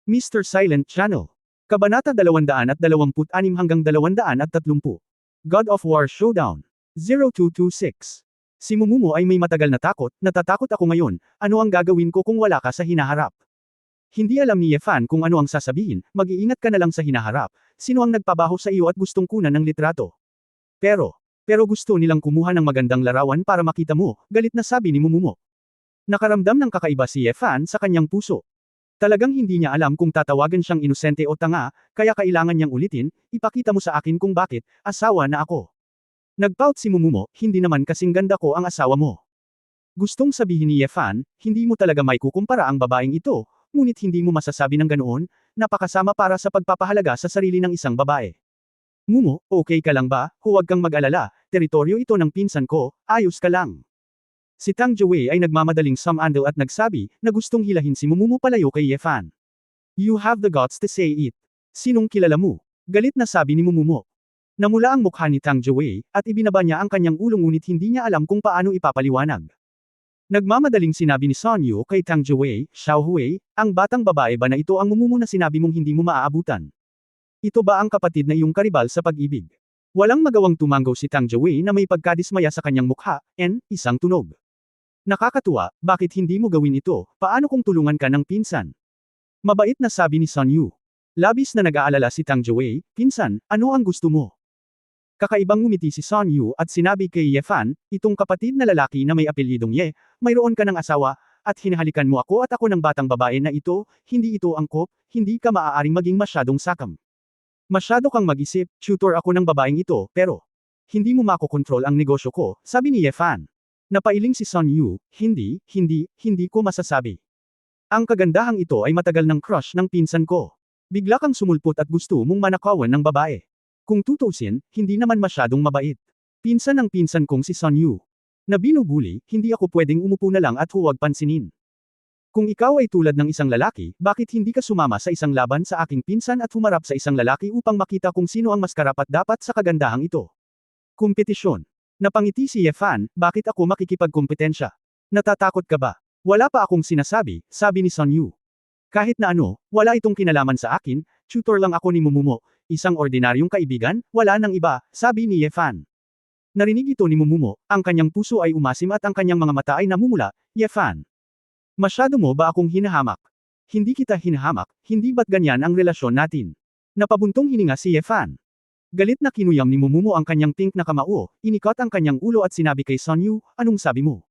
Mr. Silent Channel. Kabanata 226 hanggang 230. God of War Showdown. 0226. Si Mumumo ay may matagal na takot, natatakot ako ngayon, ano ang gagawin ko kung wala ka sa hinaharap? Hindi alam ni Yefan kung ano ang sasabihin, mag-iingat ka na lang sa hinaharap, sino ang nagpabaho sa iyo at gustong kunan ng litrato? Pero gusto nilang kumuha ng magandang larawan para makita mo, galit na sabi ni Mumumo. Nakaramdam ng kakaiba si Yefan sa kanyang puso. Talagang hindi niya alam kung tatawagan siyang inosente o tanga, kaya kailangan niyang ulitin, ipakita mo sa akin kung bakit, asawa na ako. Nagpout si Mumumo, hindi naman kasing ganda ko ang asawa mo. Gustong sabihin ni Yefan, hindi mo talaga may kukumpara ang babaeng ito, ngunit hindi mo masasabi ng ganoon, napakasama para sa pagpapahalaga sa sarili ng isang babae. Mumo, okay ka lang ba? Huwag kang mag-alala, teritoryo ito ng pinsan ko, ayos ka lang. Si Tang Jiwei ay nagmamadaling sumandal at nagsabi, na gustong hilahin si Mumumo palayo kay Yefan. You have the guts to say it. Sinong kilala mo? Galit na sabi ni Mumumo. Namula ang mukha ni Tang Jiwei, at ibinaba niya ang kanyang ulo ngunit hindi niya alam kung paano ipapaliwanag. Nagmamadaling sinabi ni Son Yu kay Tang Jiwei, Xiao Hui, ang batang babae ba na ito ang Mumumo na sinabi mong hindi mo maaabutan? Ito ba ang kapatid na iyong karibal sa pag-ibig? Walang magawang tumanggaw si Tang Jiwei na may pagkadismaya sa kanyang mukha, isang tunog. Nakakatuwa, bakit hindi mo gawin ito, paano kung tulungan ka ng pinsan? Mabait na sabi ni Son Yu. Labis na nag-aalala si Tang Jiwei, pinsan, ano ang gusto mo? Kakaibang ngumiti si Son Yu at sinabi kay Yefan, itong kapatid na lalaki na may apelyidong Ye, mayroon ka ng asawa, at hinahalikan mo ako at ako ng batang babae na ito, hindi ito angkop, hindi ka maaaring maging masyadong sakam. Masyado kang mag-isip, tutor ako ng babaeng ito, pero hindi mo makokontrol ang negosyo ko, sabi ni Yefan. Napailing si Son Yu, hindi ko masasabi. Ang kagandahang ito ay matagal ng crush ng pinsan ko. Bigla kang sumulpot at gusto mong manakawan ng babae. Kung tutusin, hindi naman masyadong mabait. Pinsan ng pinsan kong si Son Yu. Na binubuli, hindi ako pwedeng umupo na lang at huwag pansinin. Kung ikaw ay tulad ng isang lalaki, bakit hindi ka sumama sa isang laban sa aking pinsan at humarap sa isang lalaki upang makita kung sino ang mas karapat-dapat sa kagandahang ito? Kompetisyon. Napangiti si Yefan, bakit ako makikipagkompetensya? Natatakot ka ba? Wala pa akong sinasabi, sabi ni Son Yu. Kahit na ano, wala itong kinalaman sa akin, tutor lang ako ni Mumumo, isang ordinaryong kaibigan, wala nang iba, sabi ni Yefan. Narinig ito ni Mumumo, ang kanyang puso ay umasim at ang kanyang mga mata ay namumula, Yefan. Masyado mo ba akong hinahamak? Hindi kita hinahamak, hindi ba't ganyan ang relasyon natin? Napabuntong hininga si Yefan. Galit na kinuyam ni Mumumo ang kanyang pink na kamao, inikot ang kanyang ulo at sinabi kay Son Yu, anong sabi mo?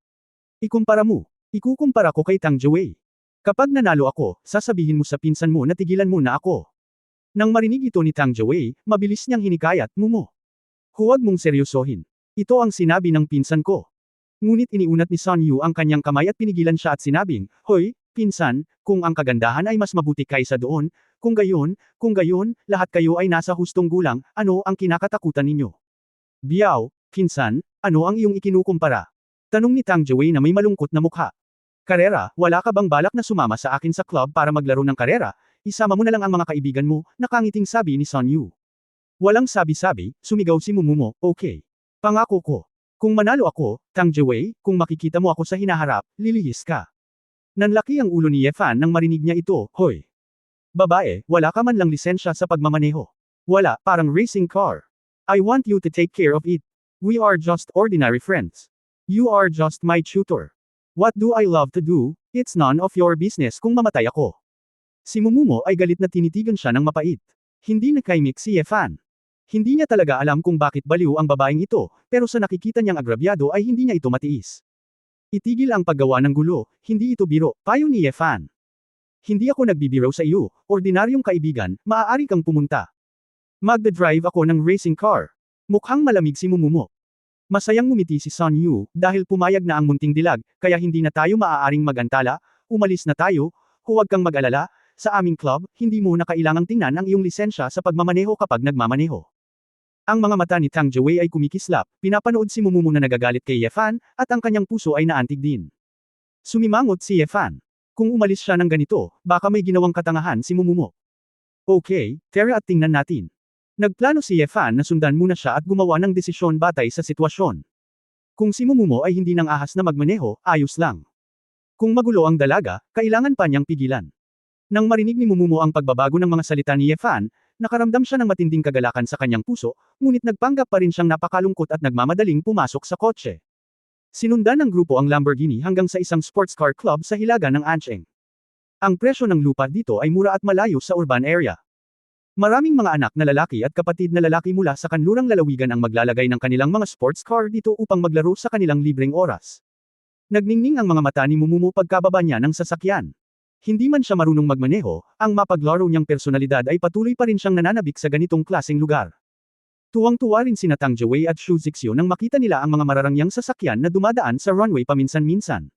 Ikumpara mo. Ikukumpara ko kay Tang Jiwei. Kapag nanalo ako, sasabihin mo sa pinsan mo na tigilan mo na ako. Nang marinig ito ni Tang Jiwei, mabilis niyang hinikayat, Mumo. Huwag mong seryosohin. Ito ang sinabi ng pinsan ko. Ngunit iniunat ni Son Yu ang kanyang kamay at pinigilan siya at sinabing, Hoy, pinsan, kung ang kagandahan ay mas mabuti kaysa doon, kung gayon, lahat kayo ay nasa hustong gulang, ano ang kinakatakutan ninyo? Biyaw, pinsan, ano ang iyong ikinukumpara? Tanong ni Tang Jiwei na may malungkot na mukha. Karera, wala ka bang balak na sumama sa akin sa club para maglaro ng karera? Isama mo na lang ang mga kaibigan mo, nakangiting sabi ni Son Yu. Walang sabi-sabi, sumigaw si Mumumo, okay. Pangako ko. Kung manalo ako, Tang Jiwei, kung makikita mo ako sa hinaharap, lilihis ka. Nanlaki ang ulo ni Yefan nang marinig niya ito, hoy. Babae, wala ka man lang lisensya sa pagmamaneho. Wala, parang racing car. I want you to take care of it. We are just ordinary friends. You are just my tutor. What do I love to do? It's none of your business kung mamatay ako. Si Mumumo ay galit na tinitigan siya ng mapait. Hindi nakaimik si Yefan. Hindi niya talaga alam kung bakit baliw ang babaeng ito, pero sa nakikita niyang agrabyado ay hindi niya ito matiis. Itigil ang paggawa ng gulo, hindi ito biro, payo ni Yefan. Hindi ako nagbibiro sa iyo, ordinaryong kaibigan, maaari kang pumunta. Magdadrive ako ng racing car. Mukhang malamig si Mumumo. Masayang ngumiti si Son Yu, dahil pumayag na ang munting dilag, kaya hindi na tayo maaaring magantala, umalis na tayo, huwag kang mag-alala, sa aming club, hindi mo na kailangang tingnan ang iyong lisensya sa pagmamaneho kapag nagmamaneho. Ang mga mata ni Tang Jiwei ay kumikislap, pinapanood si Mumumo na nagagalit kay Yefan, at ang kanyang puso ay naantig din. Sumimangot si Yefan. Kung umalis siya ng ganito, baka may ginawang katangahan si Mumumo. Okay, tara at tingnan natin. Nagplano si Yefan na sundan muna siya at gumawa ng desisyon batay sa sitwasyon. Kung si Mumumo ay hindi nang ahas na magmaneho, ayos lang. Kung magulo ang dalaga, kailangan pa niyang pigilan. Nang marinig ni Mumumo ang pagbabago ng mga salita ni Yefan, nakaramdam siya ng matinding kagalakan sa kanyang puso, ngunit nagpanggap pa rin siyang napakalungkot at nagmamadaling pumasok sa kotse. Sinundan ng grupo ang Lamborghini hanggang sa isang sports car club sa hilaga ng Ancheng. Ang presyo ng lupa dito ay mura at malayo sa urban area. Maraming mga anak na lalaki at kapatid na lalaki mula sa kanlurang lalawigan ang maglalagay ng kanilang mga sports car dito upang maglaro sa kanilang libreng oras. Nagningning ang mga mata ni Mumumo pagkababa niya ng sasakyan. Hindi man siya marunong magmaneho, ang mapaglaro niyang personalidad ay patuloy pa rin siyang nananabik sa ganitong klaseng lugar. Tuwang-tuwa rin sina Tang Jiwei at Xu Zixiu nang makita nila ang mga mararangyang sasakyan na dumadaan sa runway paminsan-minsan.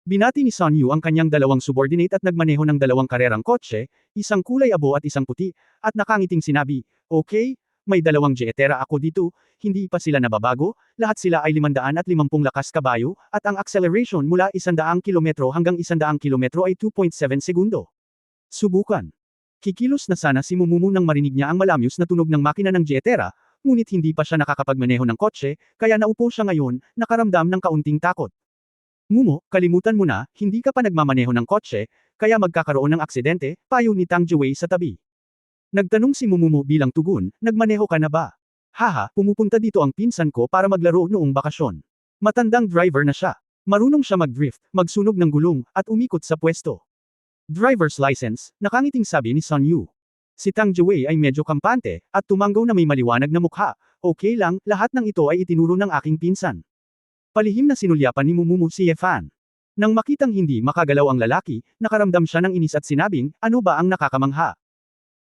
Binati ni Sun Yu ang kanyang dalawang subordinate at nagmaneho ng dalawang karerang kotse, isang kulay abo at isang puti, at nakangiting sinabi, "Okay, may dalawang jeetera ako dito, hindi pa sila nababago, lahat sila ay 550 lakas kabayo, at ang acceleration mula 100 kilometro hanggang 100 kilometro ay 2.7 segundo. Subukan." Kikilos na sana si Mumumu nang marinig niya ang malamyos na tunog ng makina ng jeetera, ngunit hindi pa siya nakakapagmaneho ng kotse, kaya naupo siya ngayon, nakaramdam ng kaunting takot. "Mumo, kalimutan mo na, hindi ka pa nagmamaneho ng kotse, kaya magkakaroon ng aksidente," payo ni Tang Jiwei sa tabi. Nagtanong si Mumumo bilang tugon, "Nagmaneho ka na ba?" "Haha, pumupunta dito ang pinsan ko para maglaro noong bakasyon. Matandang driver na siya. Marunong siya mag-drift, magsunog ng gulong, at umikot sa pwesto." "Driver's license," nakangiting sabi ni Sun Yu. Si Tang Jiwei ay medyo kampante, at tumanggaw na may maliwanag na mukha. "Okay lang, lahat ng ito ay itinuro ng aking pinsan." Palihim na sinulyapan ni Mumumo si Yefan. Nang makitang hindi makagalaw ang lalaki, nakaramdam siya ng inis at sinabing, "Ano ba ang nakakamangha?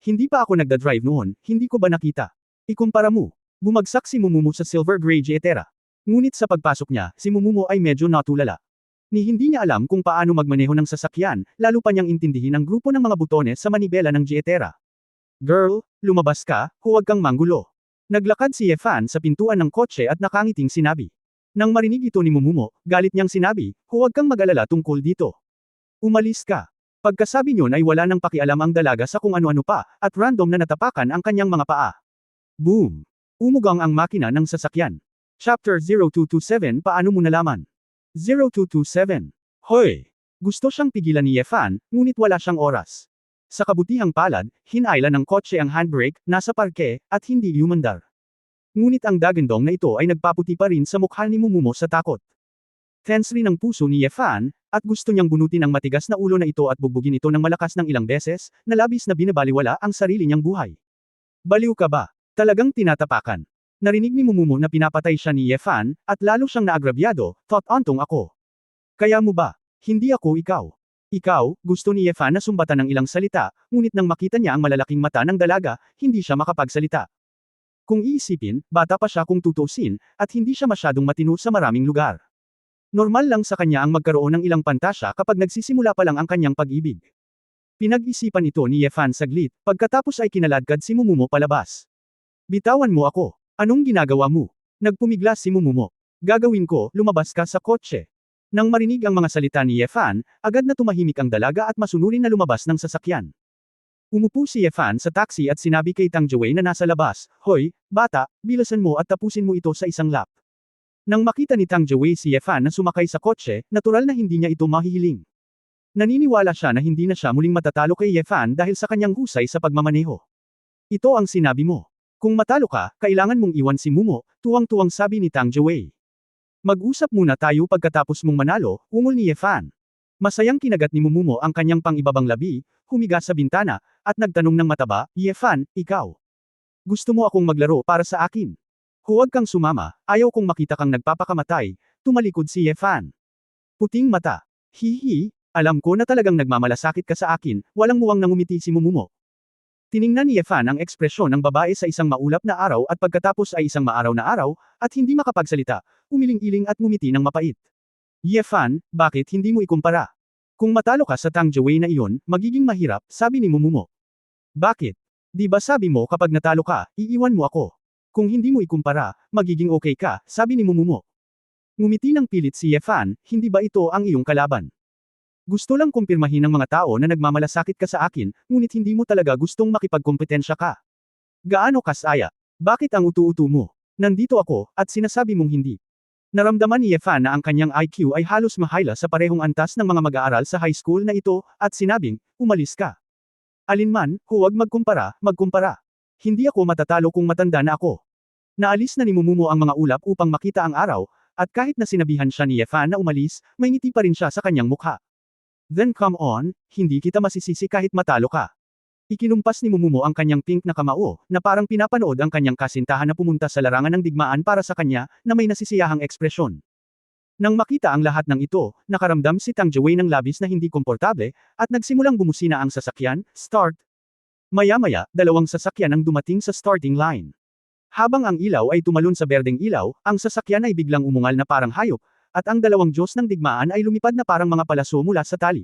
Hindi pa ako nagda-drive noon, hindi ko ba nakita? Ikumpara mo." Bumagsak si Mumumo sa silver gray jeetera. Ngunit sa pagpasok niya, si Mumumo ay medyo natulala. Ni hindi niya alam kung paano magmaneho ng sasakyan, lalo pa niyang intindihin ang grupo ng mga butones sa manibela ng jeetera. "Girl, lumabas ka, huwag kang manggulo." Naglakad si Yefan sa pintuan ng kotse at nakangiting sinabi. Nang marinig ito ni Mumumo, galit niyang sinabi, "Huwag kang mag-alala tungkol dito. Umalis ka." Pagkasabi niyon ay wala nang pakialam ang dalaga sa kung ano-ano pa, at random na natapakan ang kanyang mga paa. Boom! Umugang ang makina ng sasakyan. Chapter 0227 Paano mo nalaman? 0227. Hoy! Gusto siyang pigilan ni Yefan, ngunit wala siyang oras. Sa kabutihang palad, hinailan ng kotse ang handbrake, nasa parke, at hindi umandar. Ngunit ang dagandong na ito ay nagpaputi pa rin sa mukha ni Mumumo sa takot. Tense rin ang puso ni Yefan, at gusto niyang bunutin ang matigas na ulo na ito at bugbugin ito ng malakas ng ilang beses, na labis na binabaliwala ang sarili niyang buhay. "Baliw ka ba? Talagang tinatapakan." Narinig ni Mumumo na pinapatay siya ni Yefan, at lalo siyang naagrabyado, "Thought ontong ako. Kaya mo ba? Hindi ako ikaw." "Ikaw," gusto ni Yefan na sumbatan ng ilang salita, ngunit nang makita niya ang malalaking mata ng dalaga, hindi siya makapagsalita. Kung iisipin, bata pa siya kung tutusin, at hindi siya masyadong matino sa maraming lugar. Normal lang sa kanya ang magkaroon ng ilang pantasya kapag nagsisimula pa lang ang kanyang pag-ibig. Pinag-isipan ito ni Yefan saglit, pagkatapos ay kinaladkad si Mumumo palabas. "Bitawan mo ako. Anong ginagawa mo?" Nagpumiglas si Mumumo. "Gagawin ko, lumabas ka sa kotse." Nang marinig ang mga salita ni Yefan, agad na tumahimik ang dalaga at masunurin na lumabas ng sasakyan. Umupo si Yefan sa taxi at sinabi kay Tang Jiwei na nasa labas, "Hoy, bata, bilasan mo at tapusin mo ito sa isang lap." Nang makita ni Tang Jiwei si Yefan na sumakay sa kotse, natural na hindi niya ito mahihiling. Naniniwala siya na hindi na siya muling matatalo kay Yefan dahil sa kanyang husay sa pagmamaneho. "Ito ang sinabi mo. Kung matalo ka, kailangan mong iwan si Mumo," tuwang-tuwang sabi ni Tang Jiwei. "Mag-usap muna tayo pagkatapos mong manalo," ungol ni Yefan. Masayang kinagat ni Mumumo ang kanyang pang-ibabang labi, humiga sa bintana, at nagtanong ng mataba, "Yefan, ikaw. Gusto mo akong maglaro para sa akin? Huwag kang sumama, ayaw kong makita kang nagpapakamatay." Tumalikod si Yefan. Puting mata. "Hihi, alam ko na talagang nagmamalasakit ka sa akin," walang muwang nangumiti si Mumumo. Tiningnan ni Yefan ang ekspresyon ng babae sa isang maulap na araw at pagkatapos ay isang maaraw na araw, at hindi makapagsalita, umiling-iling at ngumiti ng mapait. "Yefan, bakit hindi mo ikumpara? Kung matalo ka sa Tang Jiwei na iyon, magiging mahirap," sabi ni Mumumo. "Bakit? Di ba sabi mo kapag natalo ka, iiwan mo ako? Kung hindi mo ikumpara, magiging okay ka," sabi ni Mumumo. Ngumiti ng pilit si Yefan, "Hindi ba ito ang iyong kalaban? Gusto lang kumpirmahin ng mga tao na nagmamalasakit ka sa akin, ngunit hindi mo talaga gustong makipagkompetensya ka. Gaano kasaya? Bakit ang utu-utu mo? Nandito ako, at sinasabi mong hindi." Naramdaman ni Yefan na ang kanyang IQ ay halos mahayla sa parehong antas ng mga mag-aaral sa high school na ito, at sinabing, umalis ka. Alinman, huwag magkumpara, magkumpara. Hindi ako matatalo kung matanda na ako. Naalis na ni Mumumo ang mga ulap upang makita ang araw, at kahit na sinabihan siya ni Yefan na umalis, may ngiti pa rin siya sa kanyang mukha. Then come on, hindi kita masisisi kahit matalo ka. Ikinumpas ni Mumumo ang kanyang pink na kamao, na parang pinapanood ang kanyang kasintahan na pumunta sa larangan ng digmaan para sa kanya, na may nasisiyahang ekspresyon. Nang makita ang lahat ng ito, nakaramdam si Tang Jiwei ng labis na hindi komportable, at nagsimulang bumusina ang sasakyan, start. Maya-maya, dalawang sasakyan ang dumating sa starting line. Habang ang ilaw ay tumalon sa berdeng ilaw, ang sasakyan ay biglang umungal na parang hayop, at ang dalawang Diyos ng digmaan ay lumipad na parang mga palaso mula sa tali.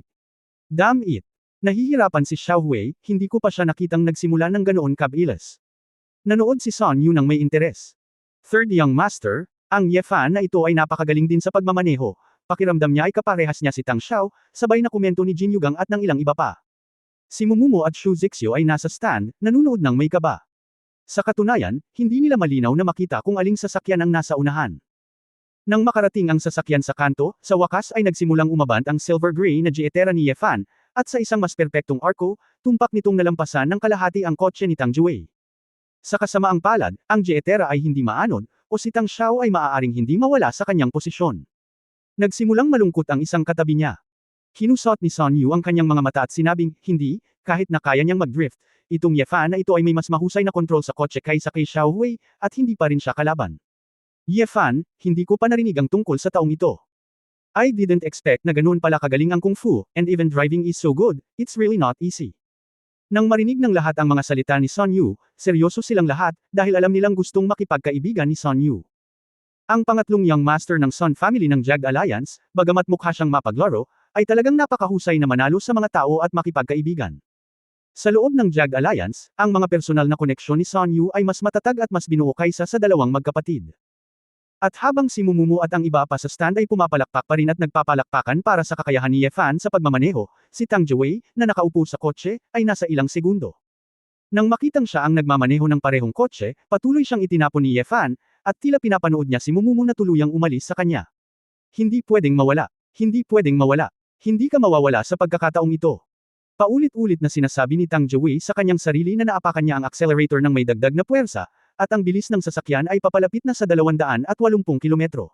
Damn it! Nahihirapan si Xiao Hui, hindi ko pa siya nakitang nagsimula ng ganoon kabilis. Nanood si Son Yu ng may interes. Third Young Master, ang Yefan na ito ay napakagaling din sa pagmamaneho, pakiramdam niya ay kaparehas niya si Tang Xiao, sabay na komento ni Jin Yugang at ng ilang iba pa. Si Mumumo at Shu Zixio ay nasa stand, nanunood ng may kaba. Sa katunayan, hindi nila malinaw na makita kung aling sasakyan ang nasa unahan. Nang makarating ang sasakyan sa kanto, sa wakas ay nagsimulang umabant ang silver gray na Jeetera ni Yefan, at sa isang mas perpektong arko, tumpak nitong nalampasan ng kalahati ang kotse ni Tang Jiwei. Sa kasamaang palad, ang Jeetera ay hindi maanod, o si Tang Xiao ay maaaring hindi mawala sa kanyang posisyon. Nagsimulang malungkot ang isang katabi niya. Kinusot ni Son Yu ang kanyang mga mata at sinabing, hindi, kahit na kaya niyang mag-drift, itong Yefan na ito ay may mas mahusay na kontrol sa kotse kaysa kay Xiao Hui, at hindi pa rin siya kalaban. Yefan, hindi ko pa narinig ang tungkol sa taong ito. I didn't expect na ganoon pala kagaling ang kung fu, and even driving is so good, it's really not easy. Nang marinig ng lahat ang mga salita ni Son Yu, seryoso silang lahat, dahil alam nilang gustong makipagkaibigan ni Son Yu. Ang pangatlong young master ng Son family ng Jag Alliance, bagamat mukha siyang mapaglaro, ay talagang napakahusay na manalo sa mga tao at makipagkaibigan. Sa loob ng Jag Alliance, ang mga personal na koneksyon ni Son Yu ay mas matatag at mas binuo kaysa sa dalawang magkapatid. At habang si Mumumu at ang iba pa sa stand ay pumapalakpak pa rin at nagpapalakpakan para sa kakayahan ni Yefan sa pagmamaneho, si Tang Jiwei, na nakaupo sa kotse, ay nasa ilang segundo. Nang makitang siya ang nagmamaneho ng parehong kotse, patuloy siyang itinapon ni Yefan, at tila pinapanood niya si Mumumu na tuluyang umalis sa kanya. Hindi pwedeng mawala. Hindi pwedeng mawala. Hindi ka mawawala sa pagkakataong ito. Paulit-ulit na sinasabi ni Tang Jiwei sa kanyang sarili na naapakan niya ang accelerator ng may dagdag na puwersa, at ang bilis ng sasakyan ay papalapit na sa 280 kilometro.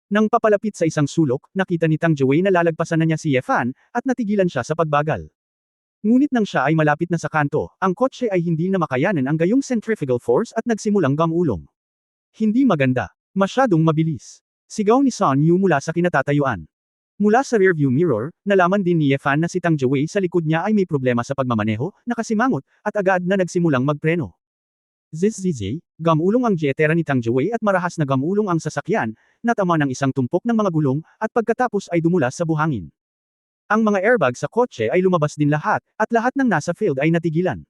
Nang papalapit sa isang sulok, nakita ni Tang Jiwei na lalagpasan na niya si Yefan, at natigilan siya sa pagbagal. Ngunit nang siya ay malapit na sa kanto, ang kotse ay hindi na makayanan ang gayong centrifugal force at nagsimulang gamulong. Hindi maganda. Masyadong mabilis. Sigaw ni Son Yu mula sa kinatatayuan. Mula sa rearview mirror, nalaman din ni Yefan na si Tang Jiwei sa likod niya ay may problema sa pagmamaneho, nakasimangot, at agad na nagsimulang magpreno. Zizzizi, gamulong ang Jeetera ni Tang Jiwei at marahas na gamulong ang sasakyan, natama ng isang tumpok ng mga gulong, at pagkatapos ay dumulas sa buhangin. Ang mga airbag sa kotse ay lumabas din lahat, at lahat ng nasa field ay natigilan.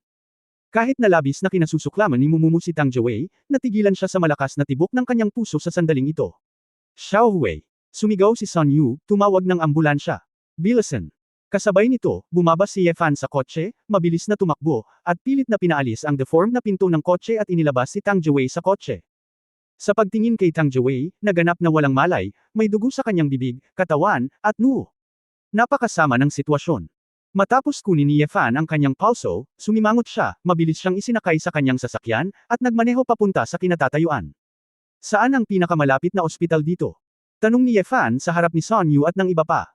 Kahit na labis na kinasusuklaman ni Mumumu si Tang Jiwei, natigilan siya sa malakas na tibok ng kanyang puso sa sandaling ito. Xiao Hui. Sumigaw si Son Yu, tumawag ng ambulansya. Bilisan. Kasabay nito, bumaba si Yefan sa kotse, mabilis na tumakbo, at pilit na pinaalis ang deformed na pinto ng kotse at inilabas si Tang Jiwei sa kotse. Sa pagtingin kay Tang Jiwei, naganap na walang malay, may dugo sa kanyang bibig, katawan, at noo. Napakasama ng sitwasyon. Matapos kunin ni Yefan ang kanyang pulso, sumimangot siya, mabilis siyang isinakay sa kanyang sasakyan, at nagmaneho papunta sa kinatatayuan. Saan ang pinakamalapit na ospital dito? Tanong ni Yefan sa harap ni Son Yu at ng iba pa.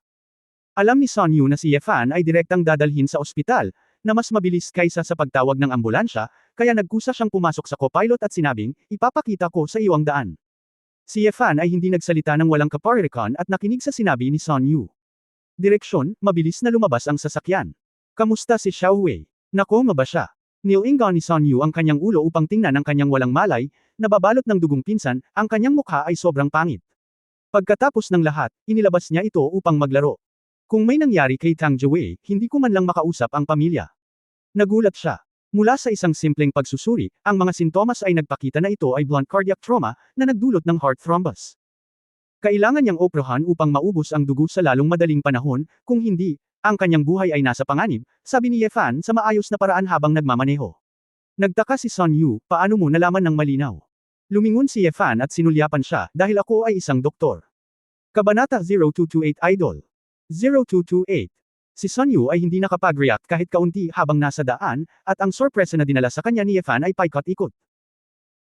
Alam ni Son Yu na si Yefan ay direktang dadalhin sa ospital, na mas mabilis kaysa sa pagtawag ng ambulansya, kaya nagkusa siyang pumasok sa co-pilot at sinabing, ipapakita ko sa iyo ang daan. Si Yefan ay hindi nagsalita ng walang kaparirikon at nakinig sa sinabi ni Son Yu. Direksyon, mabilis na lumabas ang sasakyan. Kamusta si Xiao Hui? Nakoma ba siya? Nilingon ni Son Yu ang kanyang ulo upang tingnan ang kanyang walang malay, nababalot ng dugong pinsan, ang kanyang mukha ay sobrang pangit. Pagkatapos ng lahat, inilabas niya ito upang maglaro. Kung may nangyari kay Tang Jiwei, hindi ko man lang makausap ang pamilya. Nagulat siya. Mula sa isang simpleng pagsusuri, ang mga sintomas ay nagpakita na ito ay blunt cardiac trauma na nagdulot ng heart thrombus. Kailangan niyang operahan upang maubos ang dugo sa lalong madaling panahon, kung hindi, ang kanyang buhay ay nasa panganib, sabi ni Yefan sa maayos na paraan habang nagmamaneho. Nagtaka si Son Yu, paano mo nalaman ng malinaw? Lumingon si Yefan at sinulyapan siya dahil ako ay isang doktor. Kabanata 0228 Idol 0228. Si Sun Yu ay hindi nakapag-react kahit kaunti habang nasa daan, at ang sorpresa na dinala sa kanya ni Yefan ay paikot-ikot.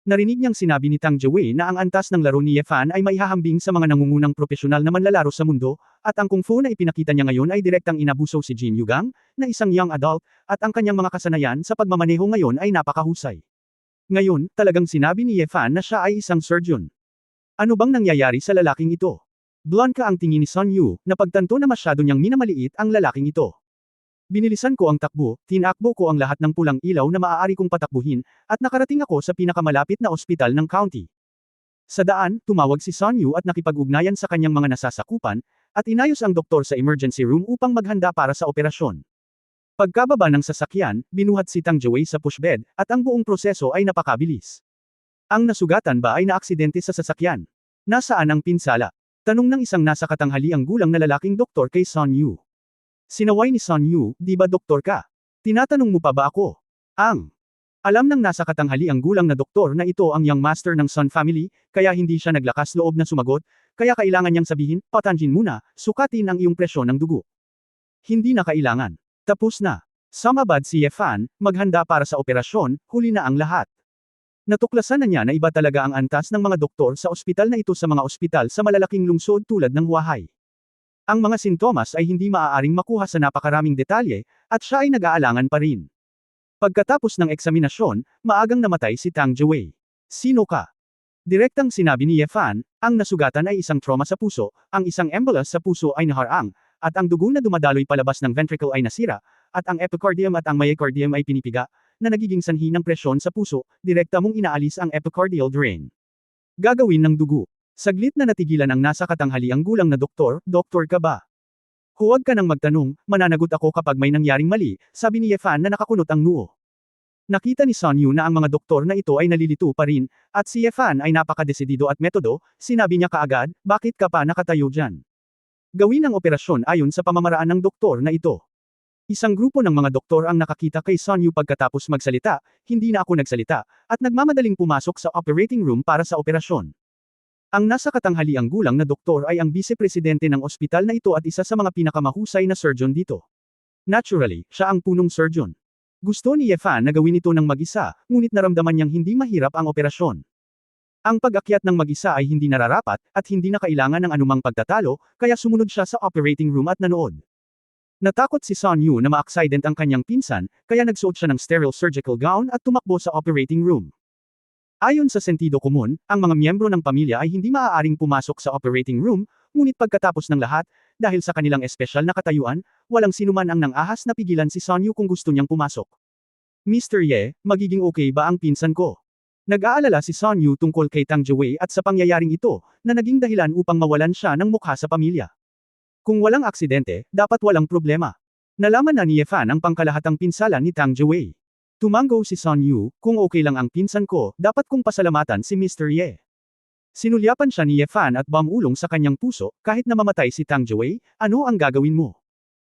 Narinig niyang sinabi ni Tang Jiwei na ang antas ng laro ni Yefan ay maihahambing sa mga nangungunang profesional na manlalaro sa mundo, at ang kung fu na ipinakita niya ngayon ay direktang inabuso si Jin Yugang, na isang young adult, at ang kanyang mga kasanayan sa pagmamaneho ngayon ay napakahusay. Ngayon, talagang sinabi ni Yefan na siya ay isang surgeon. Ano bang nangyayari sa lalaking ito? Blanca ang tingin ni Sun Yu, na pagtanto na masyado niyang minamaliit ang lalaking ito. Binilisan ko ang takbo, tinakbo ko ang lahat ng pulang ilaw na maaari kong patakbuhin, at nakarating ako sa pinakamalapit na ospital ng county. Sa daan, tumawag si Sun Yu at nakipag-ugnayan sa kanyang mga nasasakupan, at inayos ang doktor sa emergency room upang maghanda para sa operasyon. Pagkababa ng sasakyan, binuhat si Tang Jiwei sa pushbed, at ang buong proseso ay napakabilis. Ang nasugatan ba ay naaksidente sa sasakyan? Nasaan ang pinsala? Tanong ng isang nasa katanghaliang gulang na lalaking doktor kay Sun Yu. Sinaway ni Sun Yu, di ba doktor ka? Tinatanong mo pa ba ako? Alam ng nasa katanghaliang gulang na doktor na ito ang young master ng Sun family, kaya hindi siya naglakas loob na sumagot, kaya kailangan niyang sabihin, patanjin muna, sukatin ang iyong presyon ng dugo. Hindi na kailangan. Tapos na. Sumabad si Yefan, maghanda para sa operasyon, huli na ang lahat. Natuklasan na niya na iba talaga ang antas ng mga doktor sa ospital na ito sa mga ospital sa malalaking lungsod tulad ng Huahay. Ang mga sintomas ay hindi maaaring makuha sa napakaraming detalye, at siya ay nag-aalangan pa rin. Pagkatapos ng eksaminasyon, maagang namatay si Tang Jiwei. Sino ka? Direktang sinabi ni Yefan, ang nasugatan ay isang trauma sa puso, ang isang embolus sa puso ay naharang, at ang dugo na dumadaloy palabas ng ventricle ay nasira, at ang epicardium at ang myocardium ay pinipiga, na nagiging sanhi ng presyon sa puso, direkta mong inaalis ang epicardial drain. Gagawin ng dugo. Saglit na natigilan ang nasa katanghaliang gulang na doktor, doktor ka ba? Huwag ka nang magtanong, mananagot ako kapag may nangyaring mali, sabi ni Yefan na nakakunot ang noo. Nakita ni Sun Yu na ang mga doktor na ito ay nalilito pa rin, at si Yefan ay napakadesidido at metodo, sinabi niya kaagad, bakit ka pa nakatayo dyan? Gawin ang operasyon ayon sa pamamaraan ng doktor na ito. Isang grupo ng mga doktor ang nakakita kay Sun Yu pagkatapos magsalita, hindi na ako nagsalita, at nagmamadaling pumasok sa operating room para sa operasyon. Ang nasa katanghaliang gulang na doktor ay ang vice-presidente ng ospital na ito at isa sa mga pinakamahusay na surgeon dito. Naturally, siya ang punong surgeon. Gusto ni Yefan na gawin ito ng mag-isa, ngunit naramdaman niyang hindi mahirap ang operasyon. Ang pag-akyat ng mag-isa ay hindi nararapat, at hindi na kailangan ng anumang pagtatalo, kaya sumunod siya sa operating room at nanood. Natakot si Sun Yu na ma-accident ang kanyang pinsan, kaya nagsuot siya ng sterile surgical gown at tumakbo sa operating room. Ayon sa sentido komun, ang mga miyembro ng pamilya ay hindi maaaring pumasok sa operating room, ngunit pagkatapos ng lahat, dahil sa kanilang espesyal na katayuan, walang sinuman ang nang-ahas na pigilan si Sun Yu kung gusto niyang pumasok. Mr. Ye, magiging okay ba ang pinsan ko? Nag-aalala si Sun Yu tungkol kay Tang Jiwei at sa pangyayaring ito, na naging dahilan upang mawalan siya ng mukha sa pamilya. Kung walang aksidente, dapat walang problema. Nalaman na ni Yefan ang pangkalahatang pinsala ni Tang Jiwei. Tumango si Sun Yu, kung okay lang ang pinsan ko, dapat kong pasalamatan si Mr. Ye. Sinulyapan siya ni Yefan at bamulong sa kanyang puso, kahit na mamatay si Tang Jiwei, ano ang gagawin mo?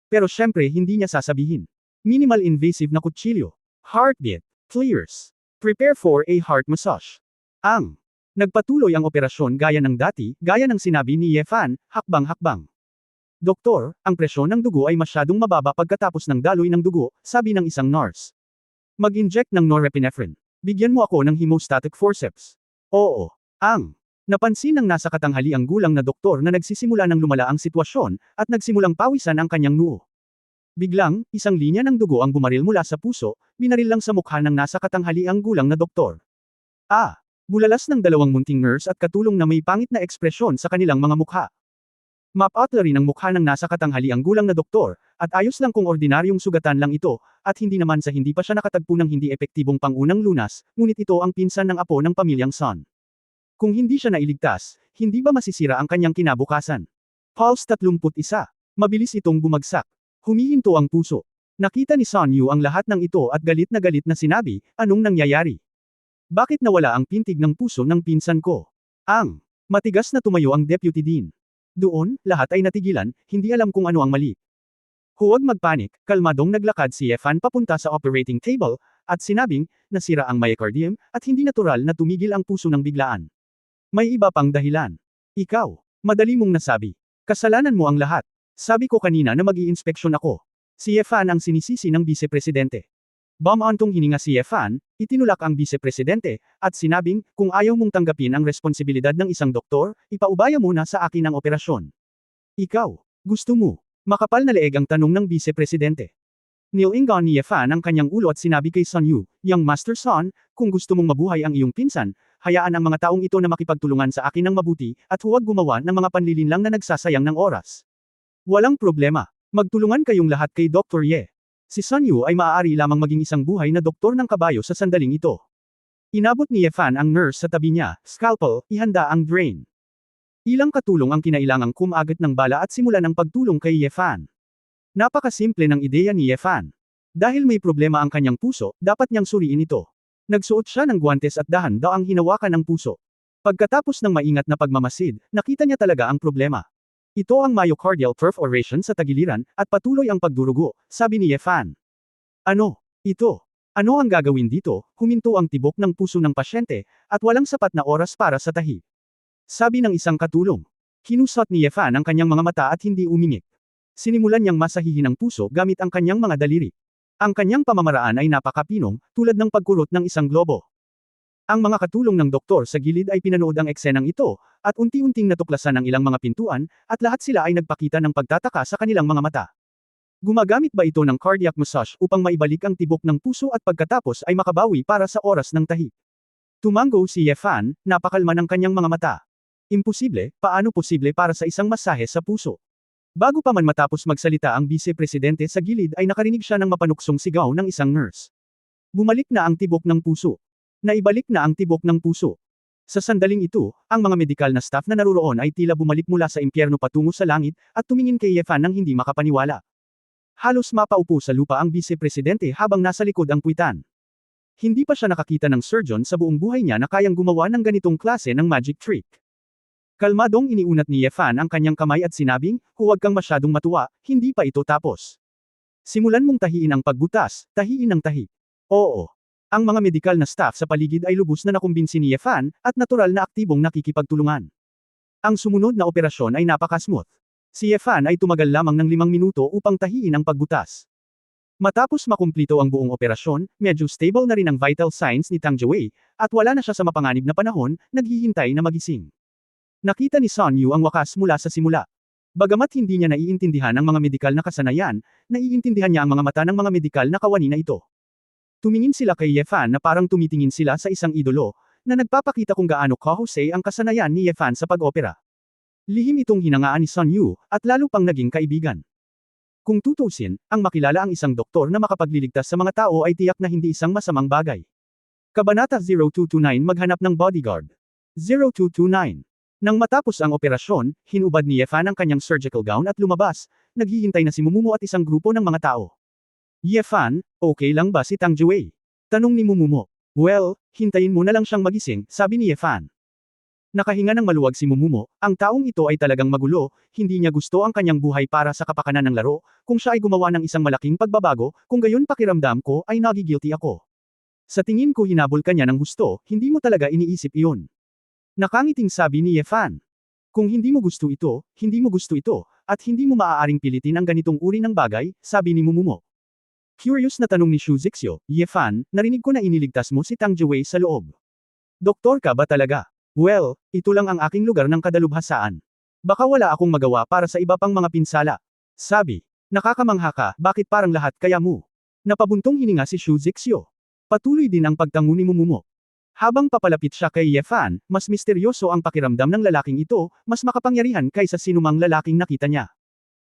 Pero syempre hindi niya sasabihin. Minimal invasive na kutsilyo. Heartbeat. Clears. Prepare for a heart massage. Nagpatuloy ang operasyon gaya ng dati, gaya ng sinabi ni Yefan, hakbang-hakbang. Doktor, ang presyon ng dugo ay masyadong mababa pagkatapos ng daloy ng dugo, sabi ng isang nurse. Mag-inject ng norepinephrine. Bigyan mo ako ng hemostatic forceps. Oo. Napansin ng nasa katanghaliang gulang na doktor na nagsisimula ng lumala ang sitwasyon, at nagsimulang pawisan ang kanyang noo. Biglang, isang linya ng dugo ang bumaril mula sa puso, binaril lang sa mukha ng nasa katanghaliang gulang na doktor. Bulalas ng dalawang munting nurse at katulong na may pangit na ekspresyon sa kanilang mga mukha. Mapatla rin ang mukha ng nasa katanghaliang gulang na doktor, at ayos lang kung ordinaryong sugatan lang ito, at hindi naman sa hindi pa siya nakatagpo ng hindi epektibong pangunang lunas, ngunit ito ang pinsan ng apo ng pamilyang Sun. Kung hindi siya nailigtas, hindi ba masisira ang kanyang kinabukasan? Pulse 31. Mabilis itong bumagsak. Humihinto ang puso. Nakita ni Sun Yu ang lahat ng ito at galit na sinabi, anong nangyayari? Bakit nawala ang pintig ng puso ng pinsan ko? Matigas na tumayo ang deputy dean. Doon, lahat ay natigilan, hindi alam kung ano ang mali. Huwag magpanik, kalmadong naglakad si Yefan papunta sa operating table, at sinabing, nasira ang myocardium, at hindi natural na tumigil ang puso ng biglaan. May iba pang dahilan. Ikaw, madali mong nasabi. Kasalanan mo ang lahat. Sabi ko kanina na mag-iinspeksyon ako. Si Yefan ang sinisisi ng Vice-Presidente. Bumantong hininga si Yefan, itinulak ang Vice-Presidente, at sinabing, kung ayaw mong tanggapin ang responsibilidad ng isang doktor, ipaubaya muna sa akin ang operasyon. Ikaw, gusto mo? Makapal na leeg ang tanong ng Vice-Presidente. Nilingon ni Yefan ang kanyang ulo at sinabi kay Sun Yu, Young Master Sun, kung gusto mong mabuhay ang iyong pinsan, hayaan ang mga taong ito na makipagtulungan sa akin ng mabuti, at huwag gumawa ng mga panlilinlang na nagsasayang ng oras. Walang problema. Magtulungan kayong lahat kay Dr. Ye. Si Sun Yu ay maaari lamang maging isang buhay na doktor ng kabayo sa sandaling ito. Inabot ni Yefan ang nurse sa tabi niya, scalpel, ihanda ang drain. Ilang katulong ang kinailangang kumagat ng bala at simulan ang pagtulong kay Yefan. Napakasimple ng ideya ni Yefan. Dahil may problema ang kanyang puso, dapat niyang suriin ito. Nagsuot siya ng guwantes at dahan-daw ang hinawakan ng puso. Pagkatapos ng maingat na pagmamasid, nakita niya talaga ang problema. Ito ang myocardial perforation sa tagiliran, at patuloy ang pagdurugo, sabi ni Yefan. Ano? Ito. Ano ang gagawin dito? Huminto ang tibok ng puso ng pasyente, at walang sapat na oras para sa tahi. Sabi ng isang katulong. Kinusot ni Yefan ang kanyang mga mata at hindi umingik. Sinimulan niyang masahihin ang puso gamit ang kanyang mga daliri. Ang kanyang pamamaraan ay napakapinong, tulad ng pagkurot ng isang globo. Ang mga katulong ng doktor sa gilid ay pinanood ang eksenang ito, at unti-unting natuklasan ang ilang mga pintuan, at lahat sila ay nagpakita ng pagtataka sa kanilang mga mata. Gumagamit ba ito ng cardiac massage upang maibalik ang tibok ng puso at pagkatapos ay makabawi para sa oras ng tahi? Tumango si Yefan, napakalma ng kanyang mga mata. Imposible, paano posible para sa isang masahe sa puso? Bago pa man matapos magsalita ang Vice-Presidente sa gilid ay nakarinig siya ng mapanuksong sigaw ng isang nurse. Bumalik na ang tibok ng puso. Naibalik na ang tibok ng puso. Sa sandaling ito, ang mga medikal na staff na naruroon ay tila bumalik mula sa impyerno patungo sa langit, at tumingin kay Yefan nang hindi makapaniwala. Halos mapaupo sa lupa ang Vice-Presidente habang nasa likod ang puwitan. Hindi pa siya nakakita ng surgeon sa buong buhay niya na kayang gumawa ng ganitong klase ng magic trick. Kalmadong iniunat ni Yefan ang kanyang kamay at sinabing, huwag kang masyadong matuwa, hindi pa ito tapos. Simulan mong tahiin ang pagbutas, tahiin ang tahi. Oo. Ang mga medikal na staff sa paligid ay lubos na nakumbinsi ni Yefan, at natural na aktibong nakikipagtulungan. Ang sumunod na operasyon ay napaka-smooth. Si Yefan ay tumagal lamang ng 5 minuto upang tahiin ang pagbutas. Matapos makumplito ang buong operasyon, medyo stable na rin ang vital signs ni Tang Jiwei, at wala na siya sa mapanganib na panahon, naghihintay na magising. Nakita ni Sun Yu ang wakas mula sa simula. Bagamat hindi niya naiintindihan ang mga medikal na kasanayan, naiintindihan niya ang mga mata ng mga medikal na kawani na ito. Tumingin sila kay Yefan na parang tumitingin sila sa isang idolo, na nagpapakita kung gaano kahusay ang kasanayan ni Yefan sa pag-opera. Lihim itong hinangaan ni Sun Yu, at lalo pang naging kaibigan. Kung tutusin, ang makilala ang isang doktor na makapagliligtas sa mga tao ay tiyak na hindi isang masamang bagay. Kabanata 0229 Maghanap ng bodyguard. 0229. Nang matapos ang operasyon, hinubad ni Yefan ang kanyang surgical gown at lumabas, naghihintay na si Mumumo at isang grupo ng mga tao. Yefan, okay lang ba si Tang Jiwei? Tanong ni Mumumo. Well, hintayin mo na lang siyang magising, sabi ni Yefan. Nakahinga ng maluwag si Mumumo, ang taong ito ay talagang magulo, hindi niya gusto ang kanyang buhay para sa kapakanan ng laro, kung siya ay gumawa ng isang malaking pagbabago, kung gayon pakiramdam ko ay nagigilty ako. Sa tingin ko hinabol ka niya ng gusto, hindi mo talaga iniisip iyon. Nakangiting sabi ni Yefan. Kung hindi mo gusto ito, hindi mo gusto ito, at hindi mo maaaring pilitin ang ganitong uri ng bagay, sabi ni Mumumo. Curious na tanong ni Shu Zixio, Yefan, narinig ko na iniligtas mo si Tang Jiwei sa loob. Doktor ka ba talaga? Well, ito lang ang aking lugar ng kadalubhasaan. Baka wala akong magawa para sa iba pang mga pinsala. Sabi. Nakakamangha ka, bakit parang lahat kaya mo? Napabuntong hininga si Shu Zixio. Patuloy din ang pagtango ni Mumumo. Habang papalapit siya kay Yefan, mas misteryoso ang pakiramdam ng lalaking ito, mas makapangyarihan kaysa sinumang lalaking nakita niya.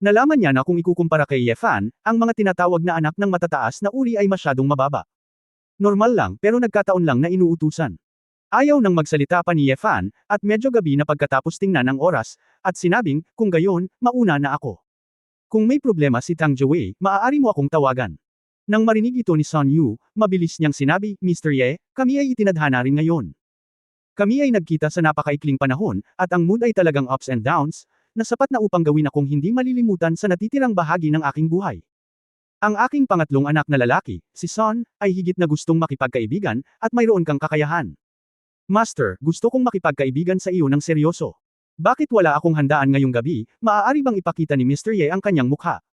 Nalaman niya na kung ikukumpara kay Yefan, ang mga tinatawag na anak ng matataas na uri ay masyadong mababa. Normal lang pero nagkataon lang na inuutusan. Ayaw nang magsalita pa ni Yefan, at medyo gabi na pagkatapos tingnan ang oras, at sinabing, kung gayon, mauna na ako. Kung may problema si Tang Jiwei, maaari mo akong tawagan. Nang marinig ito ni Sun Yu, mabilis niyang sinabi, Mr. Ye, kami ay itinadhana rin ngayon. Kami ay nagkita sa napakaikling panahon, at ang mood ay talagang ups and downs, na sapat na upang gawin akong hindi malilimutan sa natitirang bahagi ng aking buhay. Ang aking pangatlong anak na lalaki, si Son, ay higit na gustong makipagkaibigan, at mayroon kang kakayahan. Master, gusto kong makipagkaibigan sa iyo ng seryoso. Bakit wala akong handaan ngayong gabi, maaari bang ipakita ni Mr. Ye ang kanyang mukha?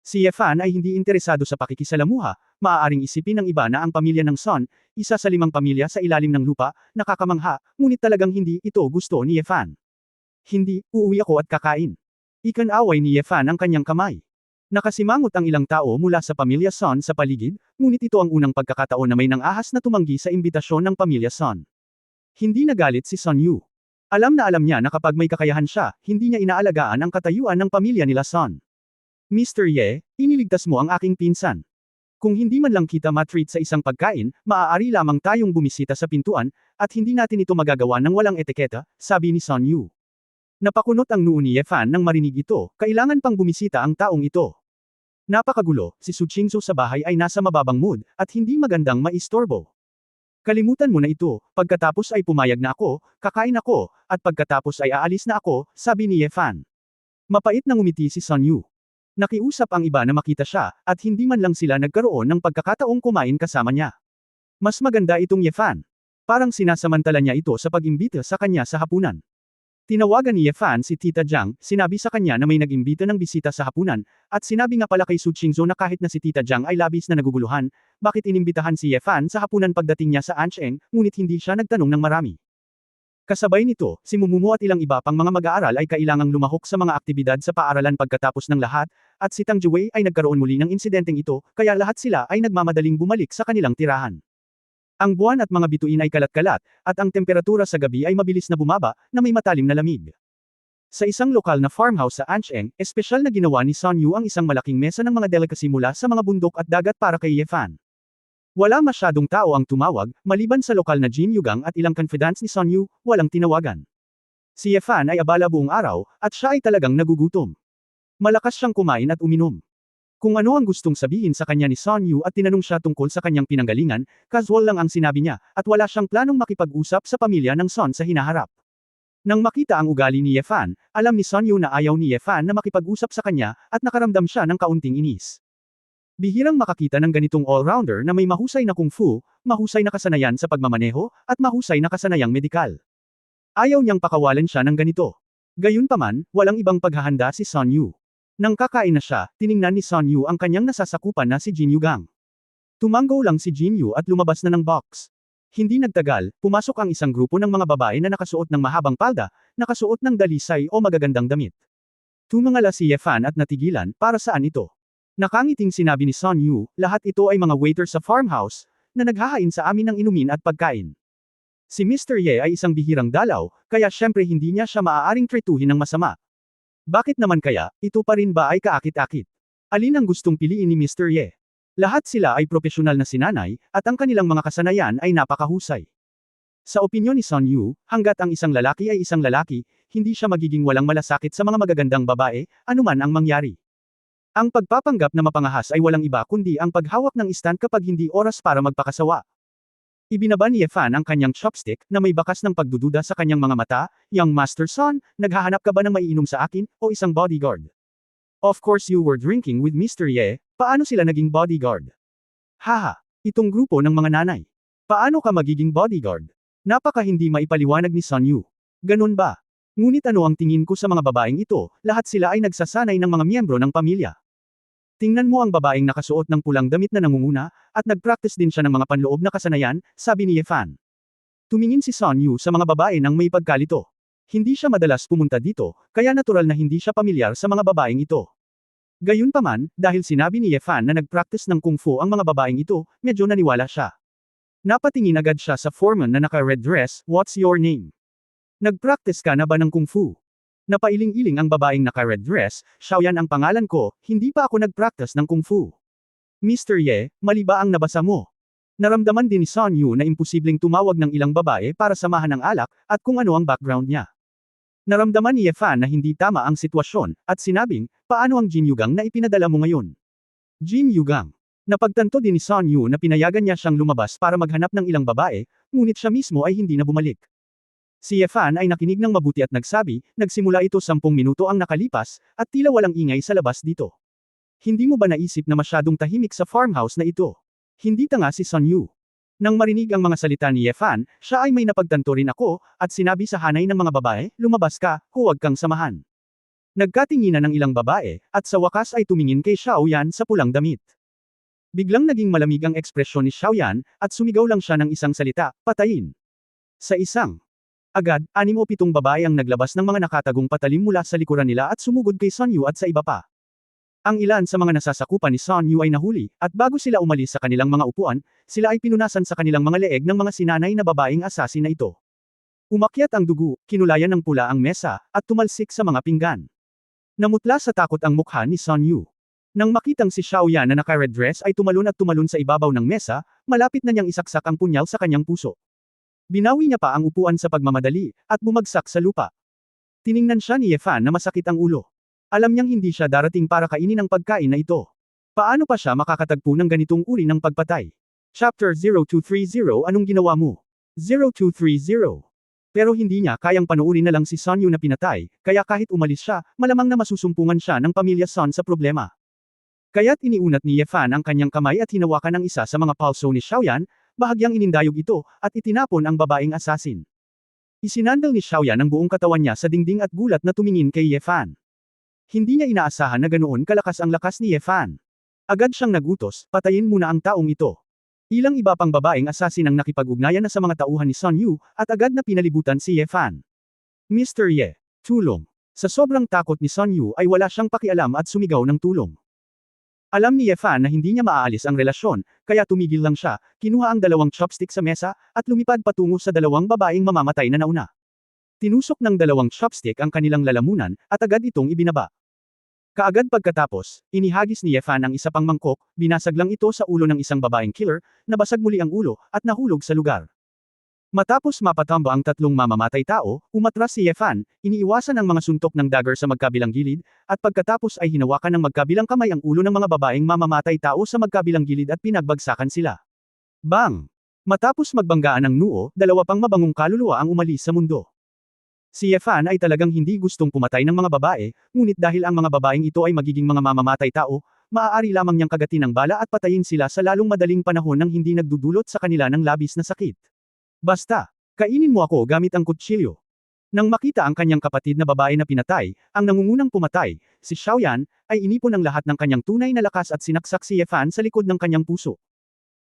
Si Yefan ay hindi interesado sa pakikisalamuha, maaaring isipin ng iba na ang pamilya ng Son, isa sa 5 pamilya sa ilalim ng lupa, nakakamangha, ngunit talagang hindi ito gusto ni Yefan. Hindi, uuwi ako at kakain. Ikan-away ni Yefan ang kanyang kamay. Nakasimangot ang ilang tao mula sa pamilya Son sa paligid, ngunit ito ang unang pagkakataon na may nang-ahas na tumanggi sa imbitasyon ng pamilya Son. Hindi nagalit si Son Yu. Alam niya na kapag may kakayahan siya, hindi niya inaalagaan ang katayuan ng pamilya nila Son. Mr. Ye, iniligtas mo ang aking pinsan. Kung hindi man lang kita matreat sa isang pagkain, maaari lamang tayong bumisita sa pintuan, at hindi natin ito magagawa ng walang etiketa, sabi ni Son Yu. Napakunot ang noo ni Yefan nang marinig ito, kailangan pang bumisita ang taong ito. Napakagulo, si Su Qingzhou sa bahay ay nasa mababang mood, at hindi magandang maistorbo. Kalimutan mo na ito, pagkatapos ay pumayag na ako, kakain ako, at pagkatapos ay aalis na ako, sabi ni Yefan. Mapait na ngumiti si Son Yu. Nakiusap ang iba na makita siya, at hindi man lang sila nagkaroon ng pagkakataong kumain kasama niya. Mas maganda itong Yefan. Parang sinasamantala niya ito sa pag-imbita sa kanya sa hapunan. Tinawagan ni Yefan si Tita Jiang, sinabi sa kanya na may nag-imbita ng bisita sa hapunan, at sinabi nga pala kay Su Qingzhou na kahit na si Tita Jiang ay labis na naguguluhan, bakit inimbitahan si Yefan sa hapunan pagdating niya sa Ansheng, ngunit hindi siya nagtanong ng marami. Kasabay nito, si Mumumu at ilang iba pang mga mag-aaral ay kailangang lumahok sa mga aktibidad sa paaralan pagkatapos ng lahat, at si Tang Jiwei ay nagkaroon muli ng insidenteng ito, kaya lahat sila ay nagmamadaling bumalik sa kanilang tirahan. Ang buwan at mga bituin ay kalat-kalat, at ang temperatura sa gabi ay mabilis na bumaba, na may matalim na lamig. Sa isang lokal na farmhouse sa Ansheng, espesyal na ginawa ni Son Yu ang isang malaking mesa ng mga delicacy mula sa mga bundok at dagat para kay Yefan. Wala masyadong tao ang tumawag, maliban sa lokal na Jin Yugang at ilang confidants ni Son Yu, walang tinawagan. Si Yefan ay abala buong araw, at siya ay talagang nagugutom. Malakas siyang kumain at uminom. Kung ano ang gustong sabihin sa kanya ni Son Yu at tinanong siya tungkol sa kanyang pinanggalingan, casual lang ang sinabi niya, at wala siyang planong makipag-usap sa pamilya ng Son sa hinaharap. Nang makita ang ugali ni Yefan, alam ni Son Yu na ayaw ni Yefan na makipag-usap sa kanya, at nakaramdam siya ng kaunting inis. Bihirang makakita ng ganitong all-rounder na may mahusay na kung fu, mahusay na kasanayan sa pagmamaneho, at mahusay na kasanayang medikal. Ayaw niyang pakawalan siya ng ganito. Gayunpaman, walang ibang paghahanda si Son Yu. Nang kakain na siya, tiningnan ni Son Yu ang kanyang nasasakupan na si Jin Yugang. Tumanggo lang si Jin Yu at lumabas na ng box. Hindi nagtagal, pumasok ang isang grupo ng mga babae na nakasuot ng mahabang palda, nakasuot ng dalisay o magagandang damit. Tumangala si Yefan at natigilan, para saan ito? Nakangiting sinabi ni Son Yu, lahat ito ay mga waiter sa farmhouse, na naghahain sa amin ng inumin at pagkain. Si Mr. Ye ay isang bihirang dalaw, kaya syempre hindi niya siya maaaring tretuhin ng masama. Bakit naman kaya, ito pa rin ba ay kaakit-akit? Alin ang gustong piliin ni Mr. Ye? Lahat sila ay profesional na sinanay, at ang kanilang mga kasanayan ay napakahusay. Sa opinyon ni Son Yu, hanggat ang isang lalaki ay isang lalaki, hindi siya magiging walang malasakit sa mga magagandang babae, anuman ang mangyari. Ang pagpapanggap na mapangahas ay walang iba kundi ang paghawak ng istan kapag hindi oras para magpakasawa. Ibinaba ni Yefan ang kanyang chopstick, na may bakas ng pagdududa sa kanyang mga mata, "Young Master Son, naghahanap ka ba ng maiinom sa akin, o isang bodyguard?" "Of course you were drinking with Mr. Ye, paano sila naging bodyguard?" "Haha, itong grupo ng mga nanay. Paano ka magiging bodyguard?" Napaka hindi maipaliwanag ni Son Yu. Ganun ba? Ngunit ano ang tingin ko sa mga babaeng ito, lahat sila ay nagsasanay ng mga miyembro ng pamilya. Tingnan mo ang babaeng nakasuot ng pulang damit na nangunguna, at nag-practice din siya ng mga panloob na kasanayan, sabi ni Yefan. Tumingin si Son Yu sa mga babae nang may pagkalito. Hindi siya madalas pumunta dito, kaya natural na hindi siya pamilyar sa mga babaeng ito. Gayunpaman, dahil sinabi ni Yefan na nag-practice ng kung fu ang mga babaeng ito, medyo naniwala siya. Napatingin agad siya sa foreman na naka-red dress, "What's your name? Nag-practice ka na ba ng kung fu?" Napailing-iling ang babaeng naka-red dress, "Xiaoyan ang pangalan ko, hindi pa ako nag-practice ng kung fu." "Mr. Ye, mali ba ang nabasa mo?" Naramdaman din ni Son Yu na imposibleng tumawag ng ilang babae para samahan ng alak, at kung ano ang background niya. Naramdaman ni Yefan na hindi tama ang sitwasyon, at sinabing, "Paano ang Jin Yugang na ipinadala mo ngayon?" Jin Yugang. Napagtanto din ni Son Yu na pinayagan niya siyang lumabas para maghanap ng ilang babae, ngunit siya mismo ay hindi na bumalik. Si Yefan ay nakinig ng mabuti at nagsabi, "Nagsimula ito 10 minuto ang nakalipas, at tila walang ingay sa labas dito." Hindi mo ba naisip na masyadong tahimik sa farmhouse na ito? Hindi tanga si Sun Yu. Nang marinig ang mga salita ni Ye Fan, siya ay may napagtanto rin ako, at sinabi sa hanay ng mga babae, lumabas ka, huwag kang samahan. Nagkatinginan ng ilang babae, at sa wakas ay tumingin kay Xiaoyan sa pulang damit. Biglang naging malamig ang ekspresyon ni Xiaoyan, at sumigaw lang siya ng isang salita, patayin. Sa isang agad, 6 o 7 babae ang naglabas ng mga nakatagong patalim mula sa likuran nila at sumugod kay Sun Yu at sa iba pa. Ang ilan sa mga nasasakupan ni Sun Yu ay nahuli, at bago sila umalis sa kanilang mga upuan, sila ay pinunasan sa kanilang mga leeg ng mga sinanay na babaeng asasin na ito. Umakyat ang dugo, kinulayan ng pula ang mesa, at tumalsik sa mga pinggan. Namutla sa takot ang mukha ni Sun Yu. Nang makitang si Xiaoyan na naka-red dress ay tumalon at tumalon sa ibabaw ng mesa, malapit na niyang isaksak ang punyal sa kanyang puso. Binawi niya pa ang upuan sa pagmamadali, at bumagsak sa lupa. Tiningnan siya ni Ye Fan na masakit ang ulo. Alam niyang hindi siya darating para kainin ang pagkain na ito. Paano pa siya makakatagpo ng ganitong uri ng pagpatay? Chapter 0230 Anong ginawa mo? 0230. Pero hindi niya kayang panuurin na lang si Sun Yu na pinatay, kaya kahit umalis siya, malamang na masusumpungan siya ng pamilya Sun sa problema. Kaya't iniunat ni Ye Fan ang kanyang kamay at hinawakan ang isa sa mga palso ni Xiaoyan, bahagyang inindayog ito, at itinapon ang babaeng asasin. Isinandal ni Xiaoyan ang buong katawan niya sa dingding at gulat na tumingin kay Ye Fan. Hindi niya inaasahan na ganoon kalakas ang lakas ni Ye Fan. Agad siyang nagutos, patayin muna ang taong ito. Ilang iba pang babaeng asasin ang nakipag-ugnayan na sa mga tauhan ni Sun Yu, at agad na pinalibutan si Ye Fan. Mr. Ye, tulong. Sa sobrang takot ni Sun Yu ay wala siyang pakialam at sumigaw ng tulong. Alam ni Ye Fan na hindi niya maaalis ang relasyon, kaya tumigil lang siya, kinuha ang 2 chopstick sa mesa, at lumipad patungo sa 2 babaeng mamamatay na nauna. Tinusok ng 2 chopstick ang kanilang lalamunan, at agad itong ibinaba. Kaagad pagkatapos, inihagis ni Ye Fan ang isa pang mangkok, binasag lang ito sa ulo ng isang babaeng killer, nabasag muli ang ulo, at nahulog sa lugar. Matapos mapatamba ang 3 mamamatay tao, umatras si Ye Fan, iniiwasan ang mga suntok ng dagger sa magkabilang gilid, at pagkatapos ay hinawakan ng magkabilang kamay ang ulo ng mga babaeng mamamatay tao sa magkabilang gilid at pinagbagsakan sila. Bang! Matapos magbanggaan ng noo, 2 pang mabangong kaluluwa ang umalis sa mundo. Si Ye Fan ay talagang hindi gustong pumatay ng mga babae, ngunit dahil ang mga babaeng ito ay magiging mga mamamatay tao, maaari lamang niyang kagatin ng bala at patayin sila sa lalong madaling panahon nang hindi nagdudulot sa kanila ng labis na sakit. Basta, kainin mo ako gamit ang kutsilyo. Nang makita ang kanyang kapatid na babae na pinatay, ang nangungunang pumatay, si Xiaoyan, ay inipon ang lahat ng kanyang tunay na lakas at sinaksak si Ye Fan sa likod ng kanyang puso.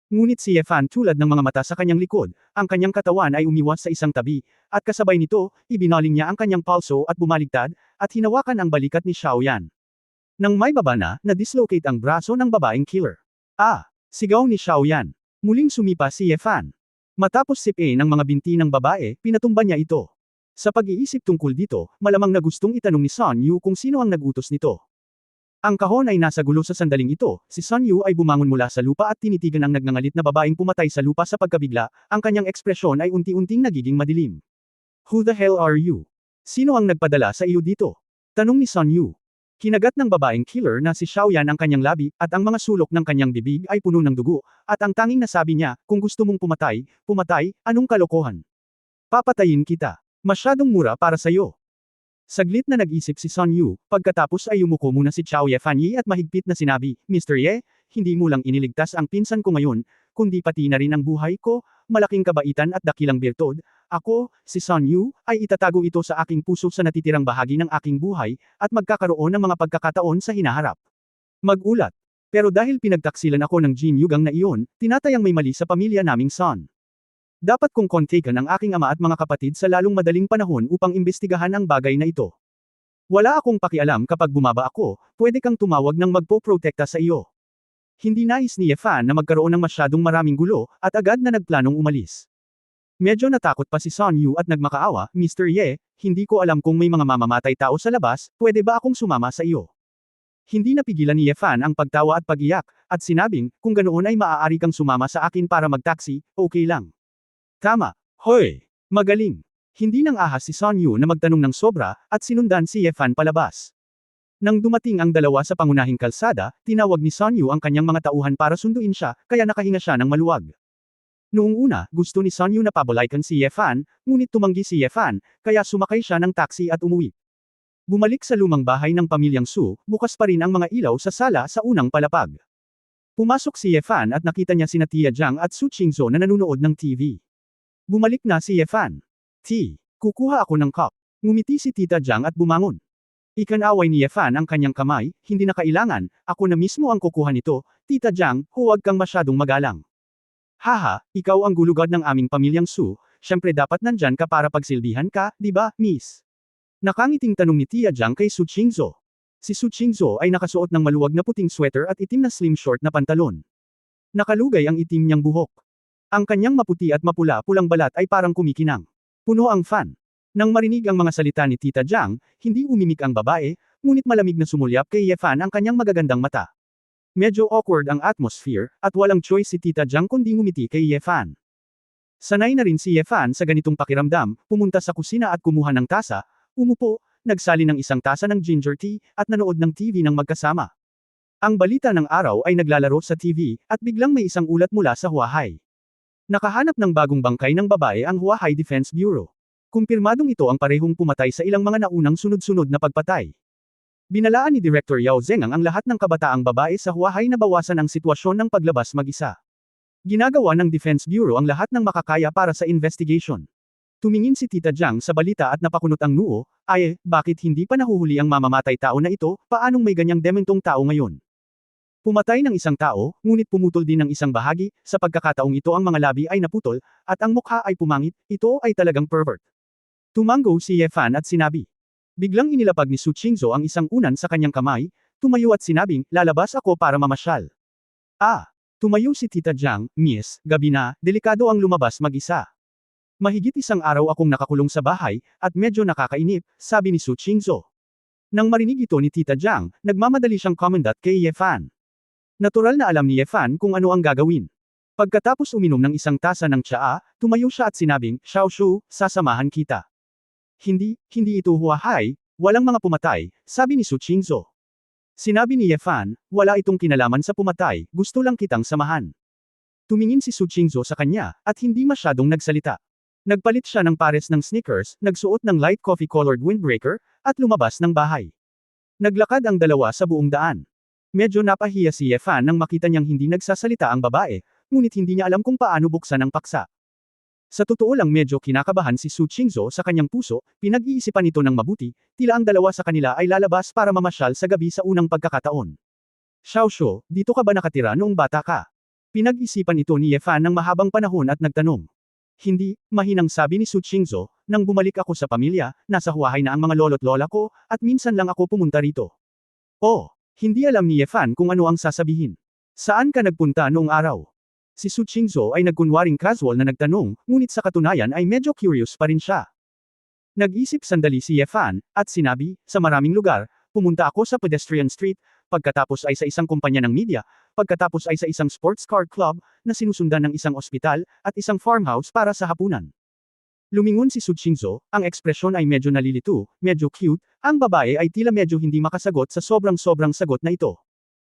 Ngunit si Ye Fan tulad ng mga mata sa kanyang likod, ang kanyang katawan ay umiwas sa isang tabi, at kasabay nito, ibinaling niya ang kanyang palso at bumaligtad, at hinawakan ang balikat ni Xiaoyan. Nang may baba na, na-dislocate ang braso ng babaeng killer. Ah! Sigaw ni Xiaoyan. Muling sumipa si Ye Fan. Matapos sipain ng mga binti ng babae, pinatumba niya ito. Sa pag-iisip tungkol dito, malamang na gustong itanong ni Sun Yu kung sino ang nagutos nito. Ang kahon ay nasa gulo sa sandaling ito, si Sun Yu ay bumangon mula sa lupa at tinitigan ang nagngangalit na babaeng pumatay sa lupa sa pagkabigla, ang kanyang ekspresyon ay unti-unting nagiging madilim. Who the hell are you? Sino ang nagpadala sa iyo dito? Tanong ni Sun Yu. Kinagat ng babaeng killer na si Xiaoyan ang kanyang labi, at ang mga sulok ng kanyang bibig ay puno ng dugo, at ang tanging nasabi niya, kung gusto mong pumatay, pumatay, anong kalokohan? Papatayin kita. Masyadong mura para sa iyo. Saglit na nag-isip si Sun Yu, pagkatapos ay yumuko muna si Chao Ye Fan Yi at mahigpit na sinabi, Mr. Ye, hindi mo lang iniligtas ang pinsan ko ngayon, kundi pati na rin ang buhay ko, malaking kabaitan at dakilang birtod. Ako, si Sun Yu, ay itatago ito sa aking puso sa natitirang bahagi ng aking buhay, at magkakaroon ng mga pagkakataon sa hinaharap. Magulat. Pero dahil pinagtaksilan ako ng Jin Yugang na iyon, tinatayang may mali sa pamilya naming Sun. Dapat kong kontakan ang aking ama at mga kapatid sa lalong madaling panahon upang imbestigahan ang bagay na ito. Wala akong pakialam kapag bumaba ako, pwede kang tumawag ng magpo-protekta sa iyo. Hindi nais ni Ye Fan na magkaroon ng masyadong maraming gulo, at agad na nagplanong umalis. Medyo natakot pa si Sun Yu at nagmakaawa, Mr. Ye, hindi ko alam kung may mga mamamatay tao sa labas, pwede ba akong sumama sa iyo? Hindi napigilan ni Ye Fan ang pagtawa at pag-iyak, at sinabing, kung ganoon ay maaari kang sumama sa akin para magtaksi, okay lang. Tama. Hoy! Magaling! Hindi nang ahas si Sun Yu na magtanong ng sobra, at sinundan si Ye Fan palabas. Nang dumating ang dalawa sa pangunahing kalsada, tinawag ni Sun Yu ang kanyang mga tauhan para sunduin siya, kaya nakahinga siya ng maluwag. Noong una, gusto ni Sun Yu na pabolaikan si Ye Fan, ngunit tumanggi si Ye Fan, kaya sumakay siya ng taxi at umuwi. Bumalik sa lumang bahay ng pamilyang Su, bukas pa rin ang mga ilaw sa sala sa unang palapag. Pumasok si Yefan at nakita niya sina Tia Jiang at Su Qingzhou na nanonood ng TV. Bumalik na si Yefan. Kukuha ako ng cup. Ngumiti si Tita Jiang at bumangon. Ikanaway ni Yefan ang kanyang kamay, hindi na kailangan, ako na mismo ang kukuha nito, Tita Jiang, huwag kang masyadong magalang. Haha, ikaw ang gulugad ng aming pamilyang Su, syempre dapat nandyan ka para pagsilbihan ka, di ba, miss? Nakangiting tanong ni Tia Jiang kay Su Qingzhou. Si Su Qingzhou ay nakasuot ng maluwag na puting sweater at itim na slim short na pantalon. Nakalugay ang itim niyang buhok. Ang kanyang maputi at mapula-pulang balat ay parang kumikinang. Puno ang fan. Nang marinig ang mga salita ni Tita Jiang, hindi umimik ang babae, ngunit malamig na sumulyap kay Yefan ang kanyang magagandang mata. Medyo awkward ang atmosphere, at walang choice si Tita Jiang kundi ngumiti kay Yefan. Sanay na rin si Yefan sa ganitong pakiramdam, pumunta sa kusina at kumuha ng tasa, umupo, nagsali ng isang tasa ng ginger tea, at nanood ng TV ng magkasama. Ang balita ng araw ay naglalaro sa TV, at biglang may isang ulat mula sa Huahai. Nakahanap ng bagong bangkay ng babae ang Huahai Defense Bureau. Kumpirmadong ito ang parehong pumatay sa ilang mga naunang sunod-sunod na pagpatay. Binalaan ni Director Yao Zhengang ang lahat ng kabataang babae sa Huahai na bawasan ang sitwasyon ng paglabas mag-isa. Ginagawa ng Defense Bureau ang lahat ng makakaya para sa investigation. Tumingin si Tita Jiang sa balita at napakunot ang noo, ay, bakit hindi pa nahuhuli ang mamamatay tao na ito, paanong may ganyang dementong tao ngayon? Pumatay ng isang tao, ngunit pumutol din ng isang bahagi, sa pagkakataong ito ang mga labi ay naputol, at ang mukha ay pumangit, ito ay talagang pervert. Tumango si Yefan at sinabi. Biglang inilapag ni Su Qingzhou ang isang unan sa kanyang kamay, tumayo at sinabing, lalabas ako para mamasyal. Tumayo si Tita Jiang, miss, gabi na, delikado ang lumabas mag-isa. Mahigit isang araw akong nakakulong sa bahay, at medyo nakakainip, sabi ni Su Qingzhou. Nang marinig ito ni Tita Jiang, nagmamadali siyang kumandat kay Yefan. Natural na alam ni Yefan kung ano ang gagawin. Pagkatapos uminom ng isang tasa ng tsaa, tumayo siya at sinabing, Xiaoshu, sasamahan kita. Hindi ito Huahai, walang mga pumatay, sabi ni Su Qingzhou. Sinabi ni Yefan, wala itong kinalaman sa pumatay, gusto lang kitang samahan. Tumingin si Su Qingzhou sa kanya, at hindi masyadong nagsalita. Nagpalit siya ng pares ng sneakers, nagsuot ng light coffee-colored windbreaker, at lumabas ng bahay. Naglakad ang dalawa sa buong daan. Medyo napahiya si Yefan nang makita niyang hindi nagsasalita ang babae, ngunit hindi niya alam kung paano buksan ang paksa. Sa totoo lang medyo kinakabahan si Su Qingzhou sa kanyang puso, pinag-iisipan ito ng mabuti, tila ang dalawa sa kanila ay lalabas para mamasyal sa gabi sa unang pagkakataon. Xiaoshu, dito ka ba nakatira noong bata ka? Pinag-isipan ito ni Yefan ng mahabang panahon at nagtanong. Hindi, mahinang sabi ni Su Qingzhou, nang bumalik ako sa pamilya, nasa Huahai na ang mga lolo't lola ko, at minsan lang ako pumunta rito. Hindi alam ni Yefan kung ano ang sasabihin. Saan ka nagpunta noong araw? Si Su Qingzhou ay nagkunwaring casual na nagtanong, ngunit sa katunayan ay medyo curious pa rin siya. Nag-isip sandali si Yefan, at sinabi, sa maraming lugar, pumunta ako sa pedestrian street, pagkatapos ay sa isang kumpanya ng media, pagkatapos ay sa isang sports car club, na sinusundan ng isang ospital, at isang farmhouse para sa hapunan. Lumingon si Su Qingzhou, ang ekspresyon ay medyo nalilito, medyo cute, ang babae ay tila medyo hindi makasagot sa sobrang-sobrang sagot na ito.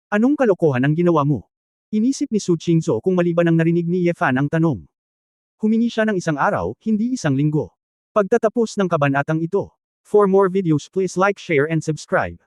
Anong kalokohan ang ginawa mo? Inisip ni Su Qingzhou kung maliban ang narinig ni Yefan ang tanong. Humingi siya ng isang araw, hindi isang linggo. Pagtatapos ng kabanatang ito. For more videos please like, share and subscribe.